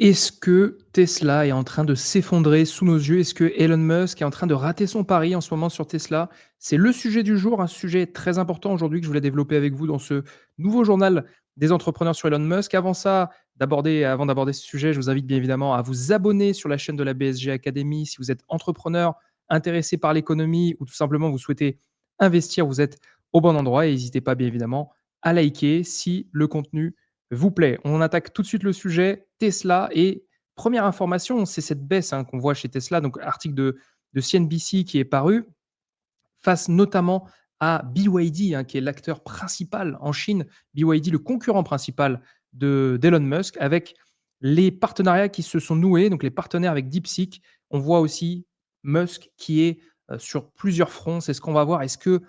Est-ce que Tesla est en train de s'effondrer sous nos yeux? Est-ce que Elon Musk est en train de rater son pari en ce moment sur Tesla? C'est le sujet du jour, un sujet très important aujourd'hui que je voulais développer avec vous dans ce nouveau journal des entrepreneurs sur Elon Musk. Avant d'aborder ce sujet, je vous invite bien évidemment à vous abonner sur la chaîne de la BSG Academy. Si vous êtes entrepreneur, intéressé par l'économie ou tout simplement vous souhaitez investir, vous êtes au bon endroit et n'hésitez pas bien évidemment à liker si le contenu vous plaît. On attaque tout de suite le sujet, Tesla et première information, c'est cette baisse, qu'on voit chez Tesla, donc article de CNBC qui est paru, face notamment à BYD, qui est l'acteur principal en Chine. BYD, le concurrent principal de d'Elon Musk, avec les partenariats qui se sont noués, donc les partenaires avec DeepSeek. On voit aussi Musk qui est, sur plusieurs fronts. C'est ce qu'on va voir. Est-ce que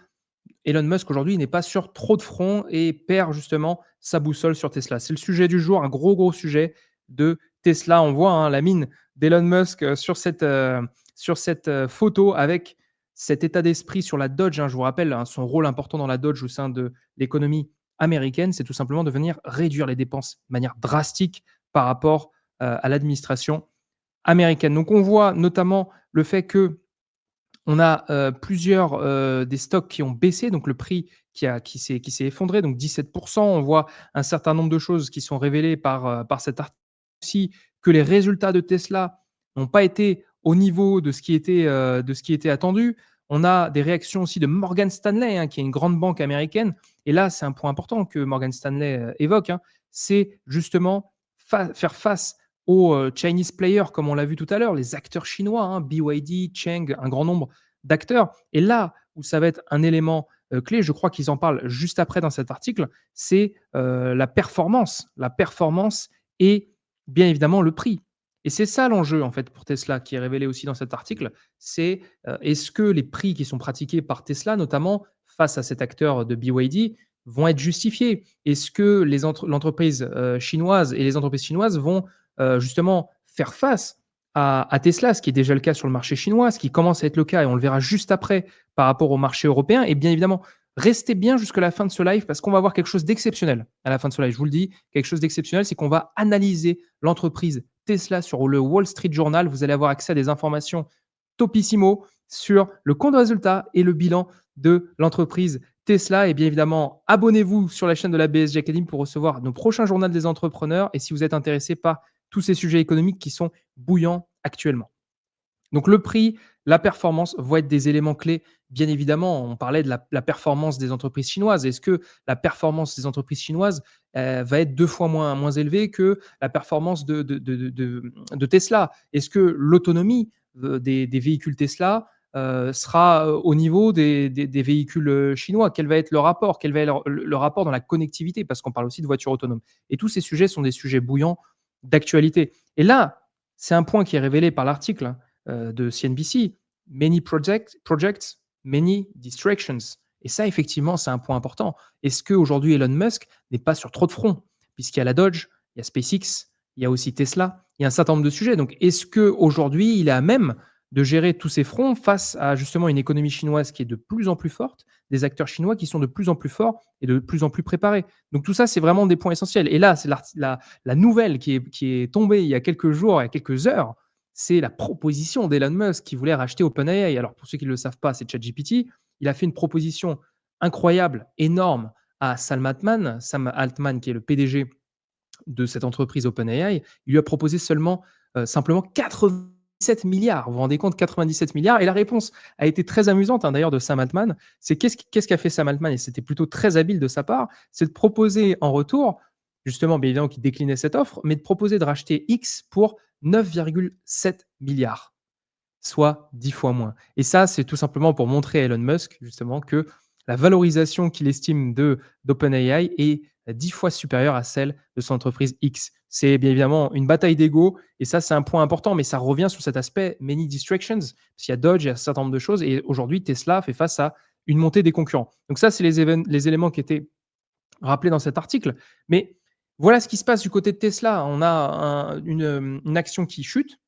Elon Musk aujourd'hui n'est pas sur trop de fronts et perd justement sa boussole sur Tesla. C'est le sujet du jour, un gros sujet de Tesla. On voit la mine d'Elon Musk sur cette photo avec cet état d'esprit sur la Dodge. Je vous rappelle son rôle important dans la Dodge au sein de l'économie américaine, c'est tout simplement de venir réduire les dépenses de manière drastique par rapport à l'administration américaine. Donc on voit notamment le fait que on a, plusieurs, des stocks qui ont baissé, donc le prix qui s'est effondré, donc 17. On voit un certain nombre de choses qui sont révélées par cet article aussi, que les résultats de Tesla n'ont pas été au niveau de ce qui était attendu. On a des réactions aussi de Morgan Stanley, qui est une grande banque américaine et là, c'est un point important que Morgan Stanley, évoque, c'est justement faire face aux, Chinese players comme on l'a vu tout à l'heure, les acteurs chinois, BYD, Cheng, un grand nombre d'acteurs. Et là où ça va être un élément, clé, je crois qu'ils en parlent juste après dans cet article, c'est, la performance. La performance et bien évidemment le prix. Et c'est ça l'enjeu en fait pour Tesla qui est révélé aussi dans cet article, c'est, est-ce que les prix qui sont pratiqués par Tesla, notamment face à cet acteur de BYD, vont être justifiés? Est-ce que l'entreprise, chinoise et les entreprises chinoises vont justement faire face à Tesla, ce qui est déjà le cas sur le marché chinois, ce qui commence à être le cas et on le verra juste après par rapport au marché européen. Et bien évidemment, restez bien jusqu'à la fin de ce live parce qu'on va voir quelque chose d'exceptionnel à la fin de ce live. Je vous le dis, quelque chose d'exceptionnel, c'est qu'on va analyser l'entreprise Tesla sur le Wall Street Journal. Vous allez avoir accès à des informations topissimo sur le compte de résultat et le bilan de l'entreprise Tesla. Et bien évidemment, abonnez-vous sur la chaîne de la BSG Academy pour recevoir nos prochains journaux des entrepreneurs et si vous êtes intéressé par tous ces sujets économiques qui sont bouillants actuellement. Donc le prix, la performance vont être des éléments clés. Bien évidemment, on parlait de la performance des entreprises chinoises. Est-ce que la performance des entreprises chinoises va être 2 fois moins élevée que la performance de Tesla? Est-ce que l'autonomie des véhicules Tesla sera au niveau des véhicules chinois? Quel va être le rapport? Quel va être le rapport dans la connectivité? Parce qu'on parle aussi de voitures autonomes. Et tous ces sujets sont des sujets bouillants d'actualité. Et là, c'est un point qui est révélé par l'article de CNBC, projects, many distractions. Et ça, effectivement, c'est un point important. Est-ce qu'aujourd'hui, Elon Musk n'est pas sur trop de fronts? Puisqu'il y a la Dodge, il y a SpaceX, il y a aussi Tesla, il y a un certain nombre de sujets. Donc, est-ce qu'aujourd'hui, il est à même de gérer tous ces fronts face à justement une économie chinoise qui est de plus en plus forte, des acteurs chinois qui sont de plus en plus forts et de plus en plus préparés? Donc, tout ça, c'est vraiment des points essentiels. Et là, c'est la nouvelle qui est tombée il y a quelques jours, il y a quelques heures, c'est la proposition d'Elon Musk qui voulait racheter OpenAI. Alors pour ceux qui ne le savent pas, c'est ChatGPT. Il a fait une proposition incroyable, énorme à Sam Altman qui est le PDG de cette entreprise OpenAI. Il lui a proposé simplement 97 milliards. Vous vous rendez compte, 97 milliards. Et la réponse a été très amusante d'ailleurs de Sam Altman. C'est qu'est-ce qu'a fait Sam Altman? Et c'était plutôt très habile de sa part. C'est de proposer en retour, justement, bien évidemment, qu'il déclinait cette offre, mais de proposer de racheter X pour 9,7 milliards, soit 10 fois moins. Et ça, c'est tout simplement pour montrer à Elon Musk, justement, que la valorisation qu'il estime d'OpenAI est 10 fois supérieure à celle de son entreprise X. C'est bien évidemment une bataille d'ego, et ça, c'est un point important, mais ça revient sur cet aspect many distractions, parce qu'il y a Dodge, il y a un certain nombre de choses, et aujourd'hui, Tesla fait face à une montée des concurrents. Donc ça, c'est les éléments qui étaient rappelés dans cet article. Mais voilà ce qui se passe du côté de Tesla. On a une action qui chute,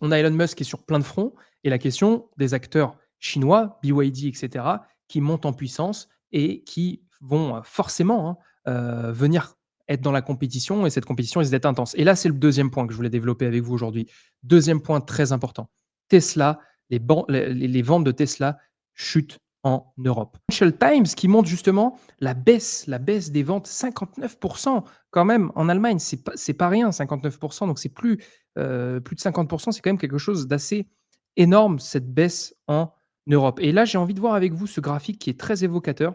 on a Elon Musk qui est sur plein de fronts et la question des acteurs chinois, BYD, et cetera, qui montent en puissance et qui vont, forcément, venir être dans la compétition et cette compétition risque d'être intense. Et là, c'est le deuxième point que je voulais développer avec vous aujourd'hui. Deuxième point très important. Tesla, les ventes de Tesla chutent en Europe. Financial Times qui montre justement la baisse des ventes, 59 quand même en Allemagne, c'est pas rien 59, donc c'est plus de 50, c'est quand même quelque chose d'assez énorme, cette baisse en Europe. Et là, j'ai envie de voir avec vous ce graphique qui est très évocateur.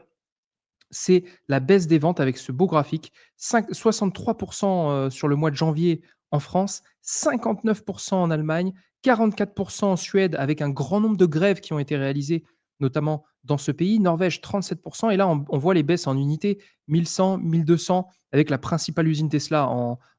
C'est la baisse des ventes avec ce beau graphique. 63 sur le mois de janvier en France, 59 en Allemagne, 44 en Suède avec un grand nombre de grèves qui ont été réalisées, notamment dans ce pays. Norvège, 37 et là, on voit les baisses en unités, 1100, 1200 avec la principale usine Tesla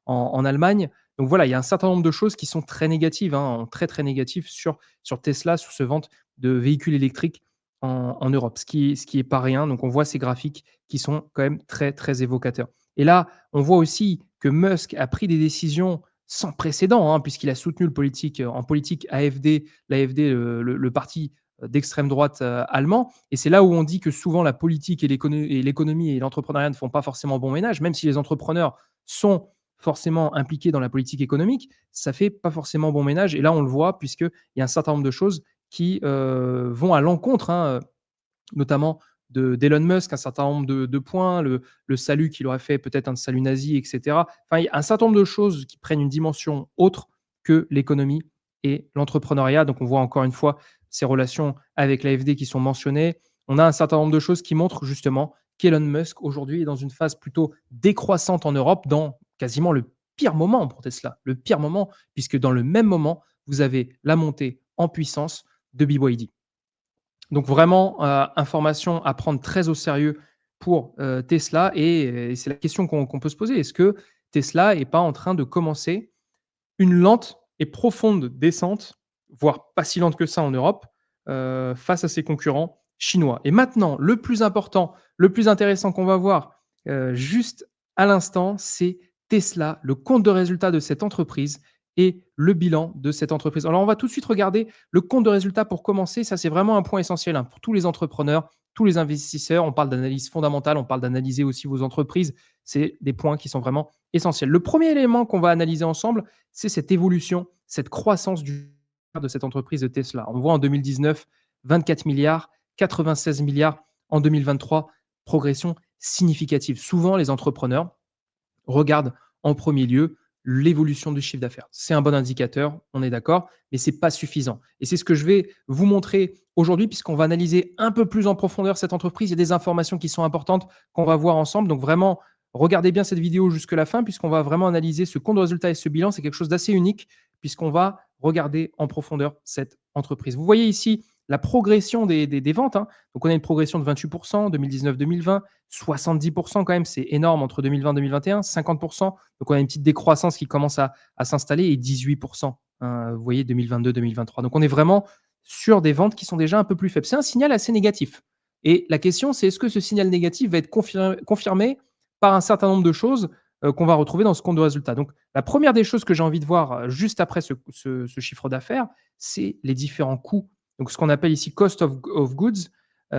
en Allemagne. Donc voilà, il y a un certain nombre de choses qui sont très négatives, hein, très, très négatives sur Tesla, sur ce vente de véhicules électriques en Europe, ce qui est pas rien. Donc on voit ces graphiques qui sont quand même très, très évocateurs. Et là, on voit aussi que Musk a pris des décisions sans précédent, hein, puisqu'il a soutenu en politique AfD, l'AfD, le parti d'extrême droite allemand. Et c'est là où on dit que souvent la politique et l'économie et l'entrepreneuriat ne font pas forcément bon ménage, même si les entrepreneurs sont forcément impliqués dans la politique économique, ça fait pas forcément bon ménage. Et là, on le voit, puisqu'il y a un certain nombre de choses qui vont à l'encontre, hein, notamment d'Elon Musk, un certain nombre de points, le salut qu'il aurait fait, peut-être un salut nazi, et cetera. Enfin, il y a un certain nombre de choses qui prennent une dimension autre que l'économie et l'entrepreneuriat. Donc on voit encore une fois ces relations avec l'AfD qui sont mentionnées. On a un certain nombre de choses qui montrent justement qu'Elon Musk, aujourd'hui, est dans une phase plutôt décroissante en Europe, dans quasiment le pire moment pour Tesla. Le pire moment, puisque dans le même moment, vous avez la montée en puissance de BYD. Donc vraiment, information à prendre très au sérieux pour, Tesla et c'est la question qu'on peut se poser. Est-ce que Tesla est pas en train de commencer une lente et profonde descente, voire pas si lente que ça en Europe, face à ses concurrents chinois? Et maintenant, le plus important, le plus intéressant qu'on va voir, juste à l'instant, c'est Tesla, le compte de résultat de cette entreprise et le bilan de cette entreprise. Alors, on va tout de suite regarder le compte de résultat pour commencer. Ça, c'est vraiment un point essentiel, hein, pour tous les entrepreneurs, tous les investisseurs. On parle d'analyse fondamentale, on parle d'analyser aussi vos entreprises. C'est des points qui sont vraiment essentiels. Le premier élément qu'on va analyser ensemble, c'est cette évolution, cette croissance de cette entreprise de Tesla. On voit en 2019, 24 milliards, 96 milliards en 2023, progression significative. Souvent, les entrepreneurs regardent en premier lieu l'évolution du chiffre d'affaires. C'est un bon indicateur, on est d'accord, mais ce n'est pas suffisant. Et c'est ce que je vais vous montrer aujourd'hui, puisqu'on va analyser un peu plus en profondeur cette entreprise. Il y a des informations qui sont importantes qu'on va voir ensemble. Donc vraiment, regardez bien cette vidéo jusqu'à la fin, puisqu'on va vraiment analyser ce compte de résultat et ce bilan. C'est quelque chose d'assez unique, puisqu'on va regarder en profondeur cette entreprise. Vous voyez ici la progression des ventes, hein. Donc on a une progression de 28%, 2019-2020, 70% quand même, c'est énorme entre 2020 et 2021, 50%. Donc on a une petite décroissance qui commence à s'installer et 18%, hein, vous voyez, 2022-2023. Donc on est vraiment sur des ventes qui sont déjà un peu plus faibles. C'est un signal assez négatif. Et la question, c'est est-ce que ce signal négatif va être confirmé par un certain nombre de choses qu'on va retrouver dans ce compte de résultat. Donc la première des choses que j'ai envie de voir juste après ce chiffre d'affaires, c'est les différents coûts. Donc ce qu'on appelle ici cost of goods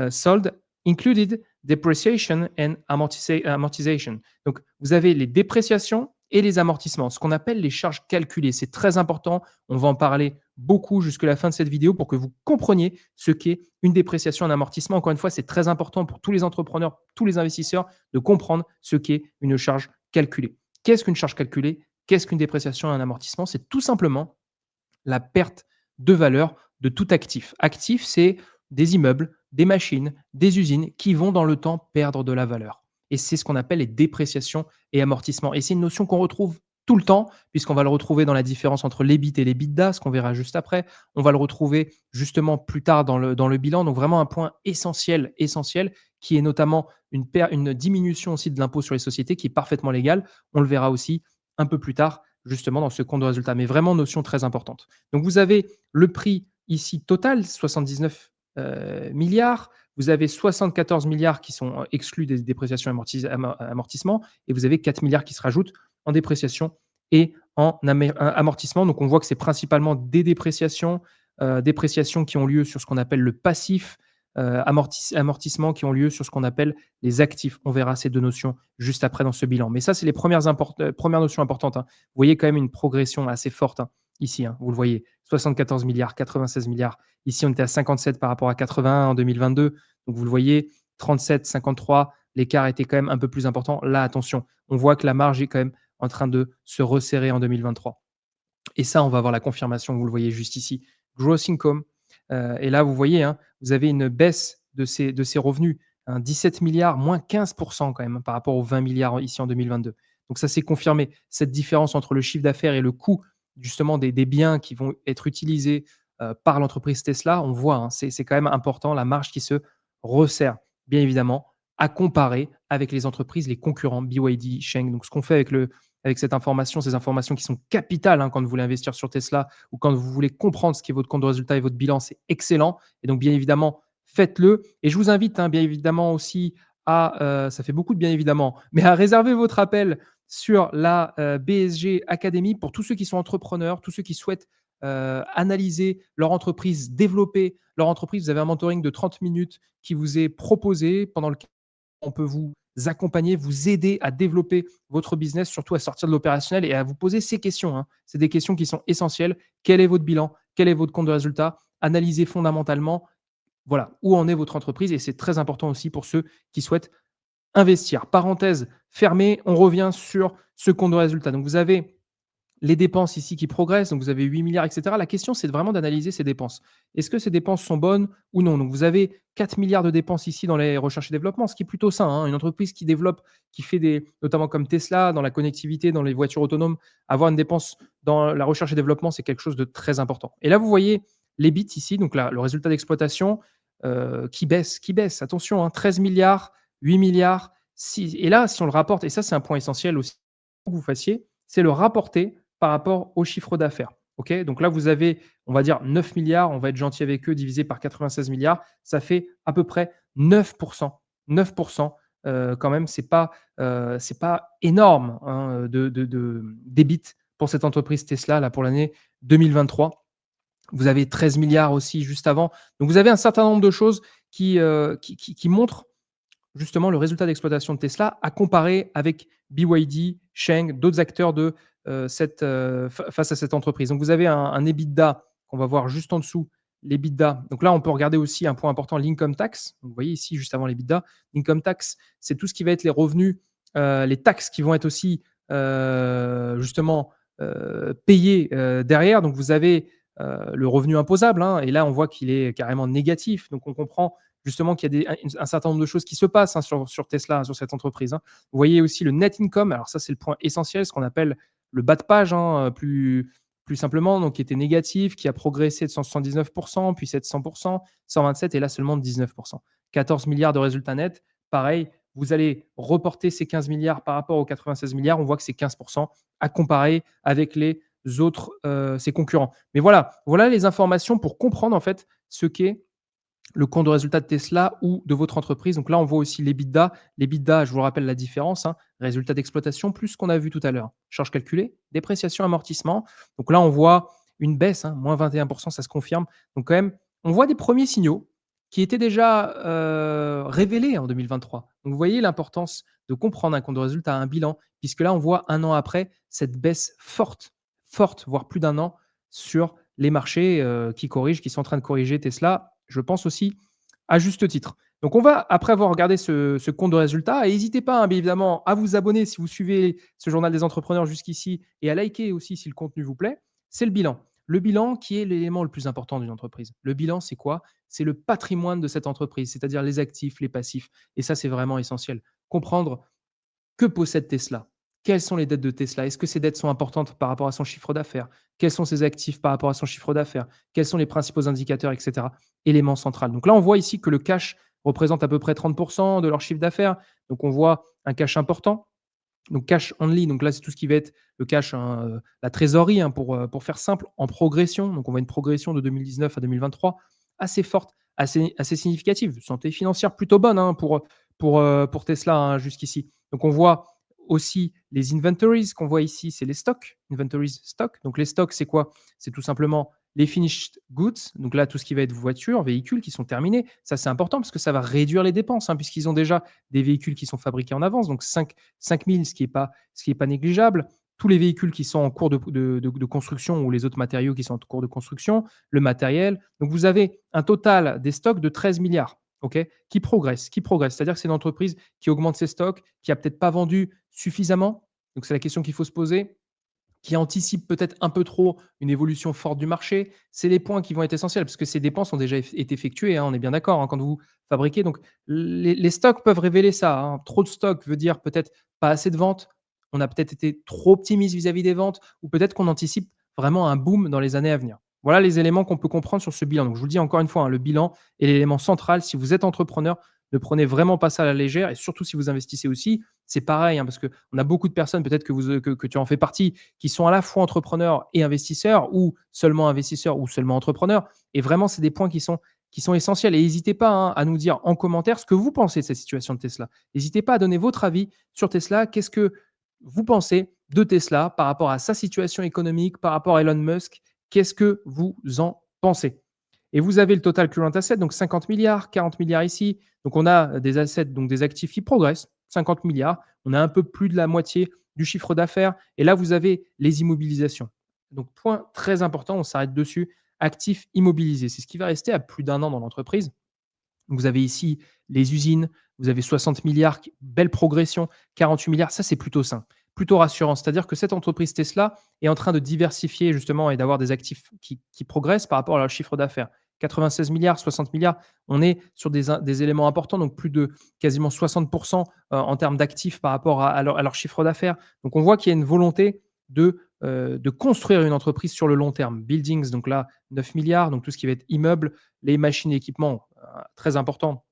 sold included depreciation and amortization. Donc, vous avez les dépréciations et les amortissements, ce qu'on appelle les charges calculées. C'est très important. On va en parler beaucoup jusqu'à la fin de cette vidéo pour que vous compreniez ce qu'est une dépréciation, un amortissement. Encore une fois, c'est très important pour tous les entrepreneurs, tous les investisseurs de comprendre ce qu'est une charge calculée. Qu'est-ce qu'une charge calculée? Qu'est-ce qu'une dépréciation et un amortissement? C'est tout simplement la perte de valeur de tout actif. Actif, c'est des immeubles, des machines, des usines qui vont dans le temps perdre de la valeur. Et c'est ce qu'on appelle les dépréciations et amortissements. Et c'est une notion qu'on retrouve tout le temps, puisqu'on va le retrouver dans la différence entre l'EBIT et l'EBITDA, ce qu'on verra juste après. On va le retrouver justement plus tard dans le bilan. Donc vraiment un point essentiel, essentiel, qui est notamment une diminution aussi de l'impôt sur les sociétés, qui est parfaitement légale. On le verra aussi un peu plus tard justement dans ce compte de résultat. Mais vraiment, notion très importante. Donc, vous avez le prix ici total, 79 milliards. Vous avez 74 milliards qui sont exclus des dépréciations et amortissements. Et vous avez 4 milliards qui se rajoutent en dépréciation et en amortissement. Donc, on voit que c'est principalement des dépréciations qui ont lieu sur ce qu'on appelle le passif, amortissements qui ont lieu sur ce qu'on appelle les actifs. On verra ces 2 notions juste après dans ce bilan. Mais ça, c'est les 1res notions importantes, hein. Vous voyez quand même une progression assez forte, hein, ici, hein, vous le voyez, 74 000 000, 96 000 000. Ici, on était à 57 par rapport à 81 en 2022. Donc vous le voyez, 37, 53, l'écart était quand même un peu plus important. Là, attention, on voit que la marge est quand même en train de se resserrer en 2023. Et ça, on va avoir la confirmation, vous le voyez juste ici. Gross income, et là, vous voyez, hein, vous avez une baisse de ces revenus, hein, 17 000 000, moins 15 quand même, hein, par rapport aux 20 000 000 ici en 2022. Donc ça, c'est confirmé. Cette différence entre le chiffre d'affaires et le coût, justement, des biens qui vont être utilisés, par l'entreprise Tesla, on voit, hein, c'est quand même important, la marge qui se resserre, bien évidemment, à comparer avec les entreprises, les concurrents, BYD, Sheng. Donc ce qu'on fait avec cette information, ces informations qui sont capitales, hein, quand vous voulez investir sur Tesla ou quand vous voulez comprendre ce qui est votre compte de résultat et votre bilan, c'est excellent. Et donc, bien évidemment, faites-le. Et je vous invite, hein, bien évidemment, aussi ça fait beaucoup de bien évidemment, mais à réserver votre appel sur la BSG Academy pour tous ceux qui sont entrepreneurs, tous ceux qui souhaitent analyser leur entreprise, développer leur entreprise. Vous avez un mentoring de 30 minutes qui vous est proposé pendant lequel on peut vous accompagner, vous aider à développer votre business, surtout à sortir de l'opérationnel et à vous poser ces questions, hein. C'est des questions qui sont essentielles. Quel est votre bilan? Quel est votre compte de résultat? Analysez fondamentalement, voilà, où en est votre entreprise et c'est très important aussi pour ceux qui souhaitent investir. Parenthèse fermée, on revient sur ce compte de résultat. Donc vous avez les dépenses ici qui progressent, donc vous avez 8 000 000 et cetera. La question, c'est vraiment d'analyser ces dépenses. Est-ce que ces dépenses sont bonnes ou non? Donc vous avez 4 000 000 de dépenses ici dans les recherches et développement, ce qui est plutôt sain, hein. Une entreprise qui développe, qui fait des notamment comme Tesla, dans la connectivité, dans les voitures autonomes, avoir une dépense dans la recherche et développement, c'est quelque chose de très important. Et là, vous voyez l'EBIT ici, donc là, le résultat d'exploitation, qui baisse. Attention, hein, 13 000 000, 8 000 000, 6 et là, si on le rapporte et ça, c'est un point essentiel aussi que vous fassiez, c'est le rapporter par rapport au chiffre d'affaires. OK? Donc là, vous avez, on va dire 9 000 000, on va être gentil avec eux, divisé par 96 000 000, ça fait à peu près 9 9 quand même, c'est pas énorme, hein, de d'EBIT pour cette entreprise Tesla, là, pour l'année 2023. Vous avez 13 000 000 aussi juste avant. Donc vous avez un certain nombre de choses qui montrent justement le résultat d'exploitation de Tesla à comparer avec BYD, Sheng, d'autres acteurs de face à cette entreprise. Donc vous avez un EBITDA qu'on va voir juste en dessous, l'EBITDA. Donc là, on peut regarder aussi un point important, l'income tax. Donc, vous voyez ici, juste avant l'EBITDA, l'income tax, c'est tout ce qui va être les revenus, les taxes qui vont être aussi justement payées derrière. Donc vous avez le revenu imposable, hein, et là, on voit qu'il est carrément négatif. Donc on comprend justement qu'il y a un certain nombre de choses qui se passent, hein, sur Tesla, sur cette entreprise, hein. Vous voyez aussi le net income. Alors ça, c'est le point essentiel, ce qu'on appelle le bas de page, hein, plus simplement, donc qui était négatif, qui a progressé de 179 puis 700 127 et là seulement de 19 14 000 000 de résultats nets. Pareil, vous allez reporter ces 15 000 000 par rapport aux 96 000 000, on voit que c'est 15 à comparer avec les autres, ses concurrents. Mais voilà les informations pour comprendre en fait ce qu'est le compte de résultat de Tesla ou de votre entreprise. Donc là, on voit aussi l'EBITDA. L'EBITDA, je vous rappelle la différence, hein, résultat d'exploitation plus ce qu'on a vu tout à l'heure. Charges calculées, dépréciation, amortissement. Donc là, on voit une baisse, hein, moins 21 ça se confirme. Donc quand même, on voit des premiers signaux qui étaient déjà révélés en 2023. Donc vous voyez l'importance de comprendre un compte de résultat, un bilan, puisque là, on voit un an après cette baisse forte, forte, voire plus d'un an sur les marchés qui sont en train de corriger Tesla, je pense aussi à juste titre. Donc on va, après avoir regardé ce compte de résultats, et n'hésitez pas, hein, bien évidemment, à vous abonner si vous suivez ce journal des entrepreneurs jusqu'ici et à liker aussi si le contenu vous plaît, c'est le bilan. Le bilan qui est l'élément le plus important d'une entreprise. Le bilan, c'est quoi? C'est le patrimoine de cette entreprise, c'est-à-dire les actifs, les passifs. Et ça, c'est vraiment essentiel. Comprendre que possède Tesla? Quelles sont les dettes de Tesla? Est-ce que ces dettes sont importantes par rapport à son chiffre d'affaires? Quels sont ses actifs par rapport à son chiffre d'affaires? Quels sont les principaux indicateurs, et cetera? Élément central. Donc là, on voit ici que le cash représente à peu près 30 de leur chiffre d'affaires. Donc on voit un cash important. Donc cash only, donc là, c'est tout ce qui va être le cash, hein, la trésorerie, hein, pour faire simple, en progression. Donc on voit une progression de 2019 à 2023 assez forte, assez significative. Santé financière plutôt bonne, hein, pour Tesla, hein, jusqu'ici. Donc on voit aussi les inventories qu'on voit ici, c'est les stocks, inventories, stock. Donc les stocks, c'est quoi? C'est tout simplement les finished goods, donc là, tout ce qui va être voitures, véhicules qui sont terminés. Ça, c'est important parce que ça va réduire les dépenses, hein, puisqu'ils ont déjà des véhicules qui sont fabriqués en avance, donc 5 000, ce qui est pas négligeable. Tous les véhicules qui sont en cours de construction ou les autres matériaux qui sont en cours de construction, le matériel. Donc vous avez un total des stocks de 13 milliards, OK, qui progresse, qui progresse. C'est-à-dire que c'est une entreprise qui augmente ses stocks, qui a peut-être pas vendu suffisamment. Donc c'est la question qu'il faut se poser, qui anticipe peut-être un peu trop une évolution forte du marché. C'est les points qui vont être essentiels parce que ces dépenses ont déjà été effectuées, hein, on est bien d'accord, hein, quand vous fabriquez. Donc les stocks peuvent révéler ça, hein. Trop de stocks veut dire peut-être pas assez de ventes. On a peut-être été trop optimiste vis-à-vis des ventes ou peut-être qu'on anticipe vraiment un boom dans les années à venir. Voilà les éléments qu'on peut comprendre sur ce bilan. Donc je vous le dis encore une fois, hein, le bilan est l'élément central. Si vous êtes entrepreneur, ne prenez vraiment pas ça à la légère et surtout si vous investissez aussi, c'est pareil, hein, parce qu'on a beaucoup de personnes, peut-être que tu en fais partie, qui sont à la fois entrepreneurs et investisseurs ou seulement entrepreneurs. Et vraiment, c'est des points qui sont essentiels. Et n'hésitez pas, hein, à nous dire en commentaire ce que vous pensez de cette situation de Tesla. N'hésitez pas à donner votre avis sur Tesla. Qu'est-ce que vous pensez de Tesla par rapport à sa situation économique, par rapport à Elon Musk? Qu'est-ce que vous en pensez? Et vous avez le total current asset, donc 50 milliards, 40 milliards ici. Donc on a des assets, donc des actifs qui progressent, 50 milliards. On a un peu plus de la moitié du chiffre d'affaires. Et là, vous avez les immobilisations. Donc, point très important, on s'arrête dessus, actifs immobilisés. C'est ce qui va rester à plus d'un an dans l'entreprise. Vous avez ici les usines, vous avez 60 milliards, belle progression, 48 milliards, ça c'est plutôt sain, plutôt rassurant. C'est-à-dire que cette entreprise Tesla est en train de diversifier justement et d'avoir des actifs qui progressent par rapport à leur chiffre d'affaires. 96 milliards, 60 milliards, on est sur des éléments importants, donc plus de quasiment 60% en termes d'actifs par rapport à leur chiffre d'affaires. Donc on voit qu'il y a une volonté de construire une entreprise sur le long terme. Buildings, donc là, 9 milliards, donc tout ce qui va être immeubles, les machines et équipements, très important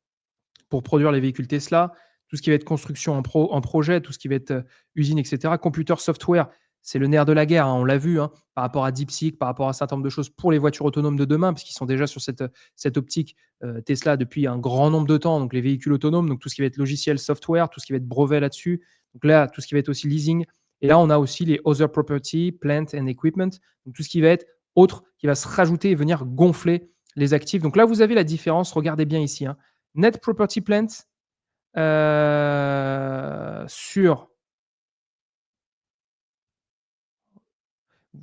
pour produire les véhicules Tesla, tout ce qui va être construction en projet, tout ce qui va être, usine et cetera. Computer software, c'est le nerf de la guerre, hein, on l'a vu, hein, par rapport à DeepSeek, par rapport à un certain nombre de choses pour les voitures autonomes de demain, puisqu'ils sont déjà sur cette optique, Tesla depuis un grand nombre de temps, donc les véhicules autonomes, donc tout ce qui va être logiciel, software, tout ce qui va être brevet là-dessus. Donc là, tout ce qui va être aussi leasing et là, on a aussi les other property, plant and equipment, donc tout ce qui va être autre, qui va se rajouter et venir gonfler les actifs. Donc là, vous avez la différence, regardez bien ici, hein. Net property plant, sur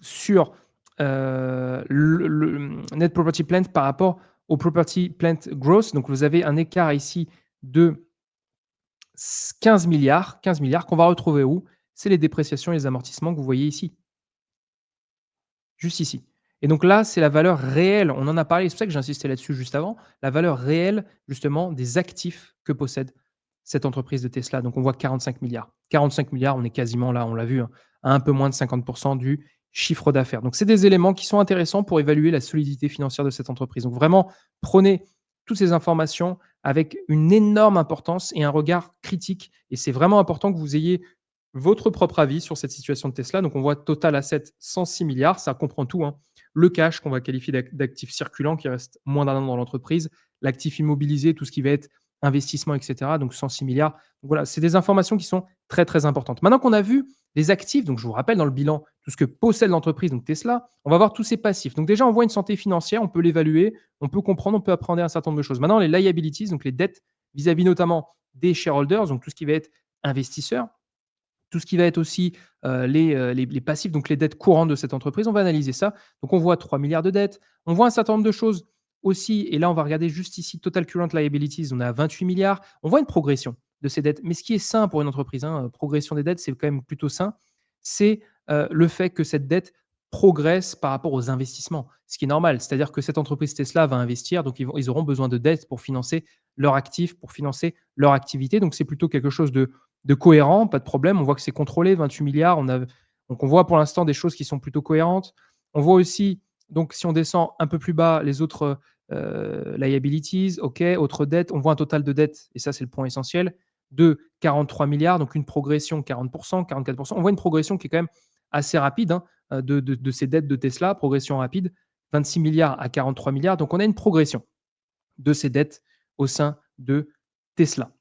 sur, net property plant par rapport au property plant gross. Donc vous avez un écart ici de 15 milliards qu'on va retrouver où? C'est les dépréciations et les amortissements que vous voyez ici. Juste ici. Et donc là, c'est la valeur réelle, on en a parlé, c'est pour ça que j'ai insisté là-dessus juste avant, la valeur réelle justement des actifs que possède cette entreprise de Tesla. Donc on voit 45 milliards. 45 milliards, on est quasiment là, on l'a vu, hein, à un peu moins de 50% du chiffre d'affaires. Donc c'est des éléments qui sont intéressants pour évaluer la solidité financière de cette entreprise. Donc vraiment, prenez toutes ces informations avec une énorme importance et un regard critique. Et c'est vraiment important que vous ayez votre propre avis sur cette situation de Tesla. Donc, on voit total asset 106 milliards, ça comprend tout, hein. Le cash qu'on va qualifier d'actif circulant qui reste moins d'un an dans l'entreprise, l'actif immobilisé, tout ce qui va être investissement, etc. Donc 106 milliards. Donc voilà, c'est des informations qui sont très très importantes. Maintenant qu'on a vu les actifs, donc je vous rappelle dans le bilan tout ce que possède l'entreprise, donc Tesla, on va voir tous ses passifs. Donc déjà, on voit une santé financière, on peut l'évaluer, on peut comprendre, on peut apprendre un certain nombre de choses. Maintenant, les liabilities, donc les dettes vis-à-vis notamment des shareholders, donc tout ce qui va être investisseurs, tout ce qui va être aussi, les passifs, donc les dettes courantes de cette entreprise, on va analyser ça. Donc on voit 3 milliards de dettes. On voit un certain nombre de choses aussi et là, on va regarder juste ici total current liabilities, on est à 28 milliards. On voit une progression de ces dettes, mais ce qui est sain pour une entreprise, hein, progression des dettes, c'est quand même plutôt sain. C'est, le fait que cette dette progresse par rapport aux investissements, ce qui est normal. C'est-à-dire que cette entreprise Tesla va investir, donc ils auront besoin de dettes pour financer leurs actifs, pour financer leur activité. Donc c'est plutôt quelque chose de cohérent, pas de problème. On voit que c'est contrôlé, 28 milliards. Donc on voit pour l'instant des choses qui sont plutôt cohérentes. On voit aussi, donc si on descend un peu plus bas, les autres liabilities, OK, autres dettes, on voit un total de dettes, et ça c'est le point essentiel, de 43 milliards, donc une progression 40%, 44%. On voit une progression qui est quand même assez rapide, hein, de ces dettes de Tesla, progression rapide, 26 milliards à 43 milliards. Donc on a une progression de ces dettes au sein de Tesla.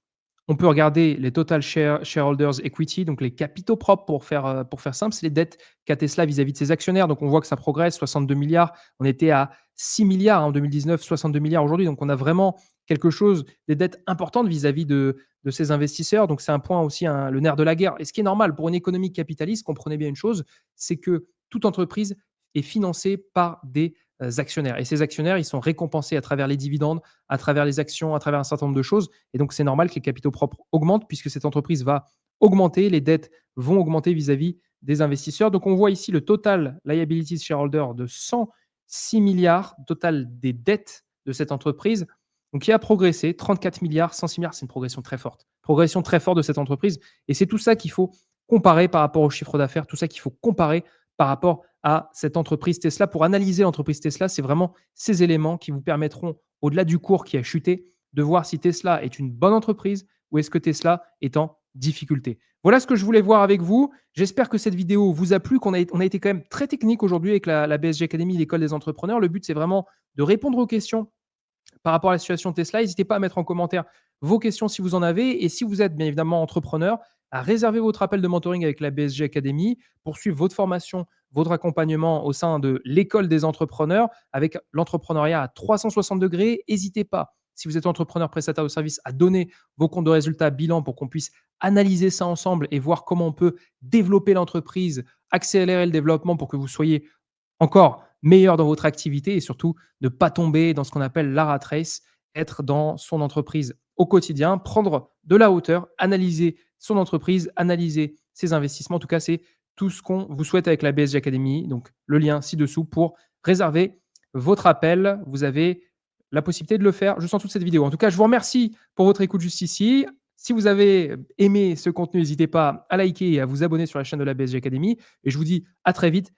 On peut regarder les total shareholders equity, donc les capitaux propres pour faire simple, c'est les dettes qu'a Tesla vis-à-vis de ses actionnaires. Donc on voit que ça progresse, 62 milliards. On était à 6 milliards en 2019, 62 milliards aujourd'hui. Donc on a vraiment quelque chose, des dettes importantes vis-à-vis de ces investisseurs. Donc c'est un point aussi, le nerf de la guerre. Et ce qui est normal pour une économie capitaliste, comprenez bien une chose, c'est que toute entreprise est financée par des actionnaires. Et ces actionnaires, ils sont récompensés à travers les dividendes, à travers les actions, à travers un certain nombre de choses. Et donc, c'est normal que les capitaux propres augmentent puisque cette entreprise va augmenter, les dettes vont augmenter vis-à-vis des investisseurs. Donc, on voit ici le total liabilities shareholder de 106 milliards, total des dettes de cette entreprise, donc qui a progressé 34 milliards, 106 milliards, c'est une progression très forte de cette entreprise. Et c'est tout ça qu'il faut comparer par rapport au chiffre d'affaires, tout ça qu'il faut comparer par rapport à cette entreprise Tesla. Pour analyser l'entreprise Tesla, c'est vraiment ces éléments qui vous permettront, au-delà du cours qui a chuté, de voir si Tesla est une bonne entreprise ou est-ce que Tesla est en difficulté. Voilà ce que je voulais voir avec vous. J'espère que cette vidéo vous a plu, on a été quand même très technique aujourd'hui avec la BSG Academy, l'école des entrepreneurs. Le but, c'est vraiment de répondre aux questions par rapport à la situation de Tesla. N'hésitez pas à mettre en commentaire vos questions si vous en avez. Et si vous êtes bien évidemment entrepreneur, à réserver votre appel de mentoring avec la BSG Academy pour suivre votre formation, votre accompagnement au sein de l'école des entrepreneurs avec l'entrepreneuriat à 360 degrés. N'hésitez pas, si vous êtes entrepreneur prestataire de service, à donner vos comptes de résultats bilan pour qu'on puisse analyser ça ensemble et voir comment on peut développer l'entreprise, accélérer le développement pour que vous soyez encore meilleur dans votre activité et surtout ne pas tomber dans ce qu'on appelle la rat race, être dans son entreprise au quotidien, prendre de la hauteur, analyser son entreprise, analyser ses investissements. En tout cas, c'est tout ce qu'on vous souhaite avec la BSG Academy. Donc, le lien ci-dessous pour réserver votre appel. Vous avez la possibilité de le faire juste en dessous de cette vidéo. En tout cas, je vous remercie pour votre écoute juste ici. Si vous avez aimé ce contenu, n'hésitez pas à liker et à vous abonner sur la chaîne de la BSG Academy. Et je vous dis à très vite